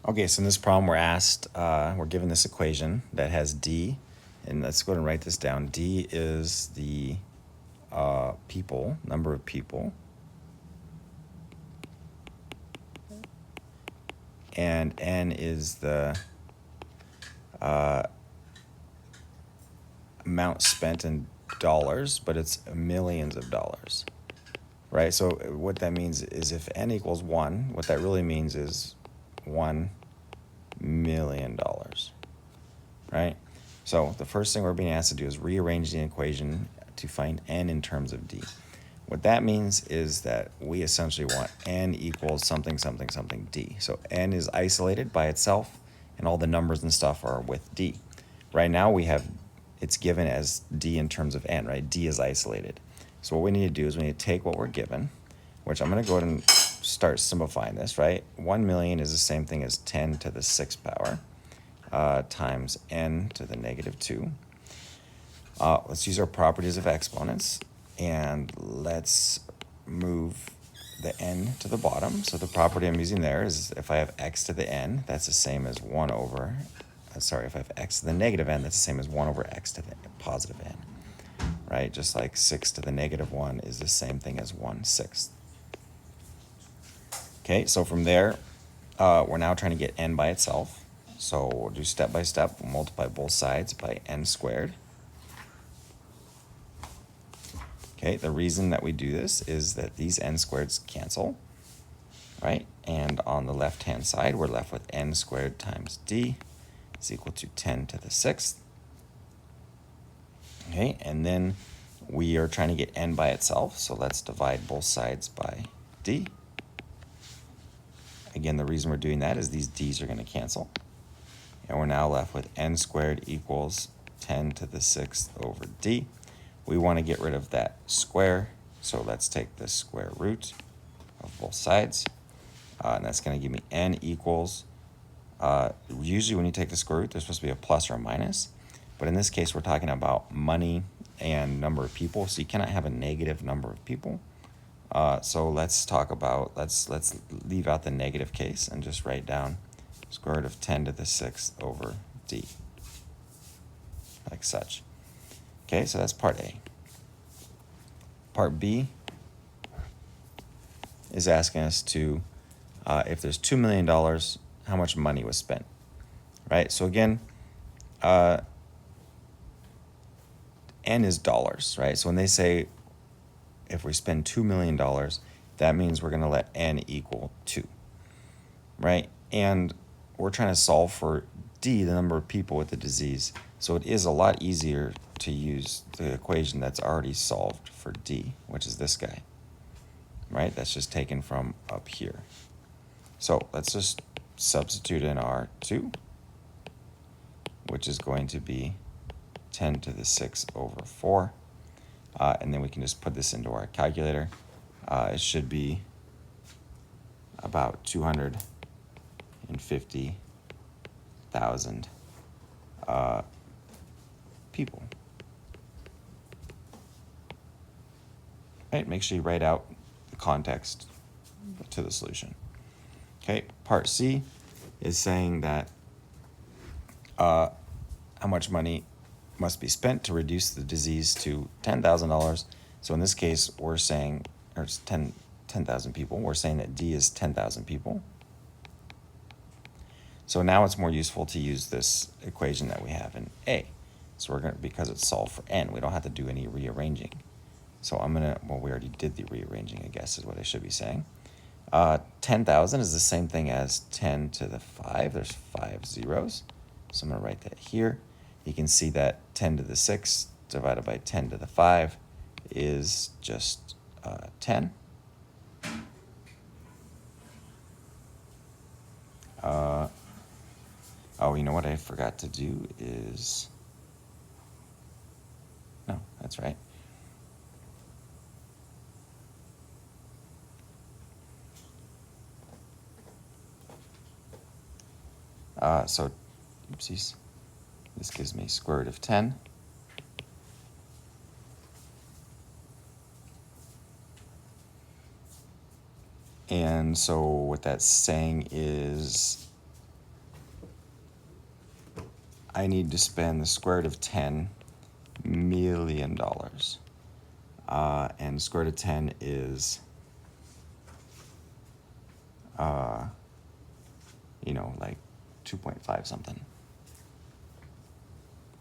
Okay, so in this problem we're given this equation that has D, and let's go ahead and write this down. D is the people, number of people, and N is the amount spent in dollars, but it's millions of dollars, right? So what that means is if N equals 1, what that really means is $1 million, right? So the first thing we're being asked to do is rearrange the equation to find N in terms of D. What that means is that we essentially want N equals something, something, something D. So N is isolated by itself, and all the numbers and stuff are with D. Right now it's given as D in terms of N, right? D is isolated. So what we need to do is we need to take what we're given, which I'm going to go ahead and start simplifying this, right? 1 million is the same thing as 10 to the 6th power times N to the negative 2. Let's use our properties of exponents, and let's move the N to the bottom. So the property I'm using there is if I have X to the N, that's the same as 1 over, if I have X to the negative N, that's the same as 1 over X to the positive N, right? Just like 6 to the negative 1 is the same thing as 1/6. Okay, so from there, we're now trying to get N by itself. So we'll do step by step. We'll multiply both sides by N squared. Okay, the reason that we do this is that these N squareds cancel, right? And on the left-hand side, we're left with N squared times D is equal to 10 to the 6th. Okay, and then we are trying to get N by itself, so let's divide both sides by D. Again, the reason we're doing that is these D's are going to cancel. And we're now left with N squared equals 10 to the 6th over D. We want to get rid of that square, so let's take the square root of both sides. And that's going to give me N equals, usually when you take the square root, there's supposed to be a plus or a minus. But in this case, we're talking about money and number of people, so you cannot have a negative number of people. So let's talk about, let's leave out the negative case and just write down square root of 10 to the 6th over D, like such. Okay, so that's part A. Part B is asking us to, if there's $2 million, how much money was spent, right? So again, N is dollars, right? So when they say if we spend $2 million, that means we're going to let N equal 2, right? And we're trying to solve for D, the number of people with the disease. So it is a lot easier to use the equation that's already solved for D, which is this guy, right? That's just taken from up here. So let's just substitute in our 2, which is going to be 10 to the 6th over 4. And then we can just put this into our calculator. It should be about 250,000 people. Right, make sure you write out the context to the solution. Okay, part C is saying that how much money must be spent to reduce the disease to $10,000. So in this case, we're saying, or it's 10,000 people. We're saying that D is 10,000 people. So now it's more useful to use this equation that we have in A. So we're going to, because it's solved for N, we don't have to do any rearranging. So we already did the rearranging, I guess is what I should be saying. 10,000 is the same thing as 10 to the 5. There's 5 zeros. So I'm going to write that here. You can see that 10 to the 6 divided by 10 to the 5 is just 10. Oh, you know what I forgot to do is... No, that's right. So, oopsies. This gives me square root of 10. And so what that's saying is I need to spend the square root of $10 million. And square root of 10 is, like 2.5 something.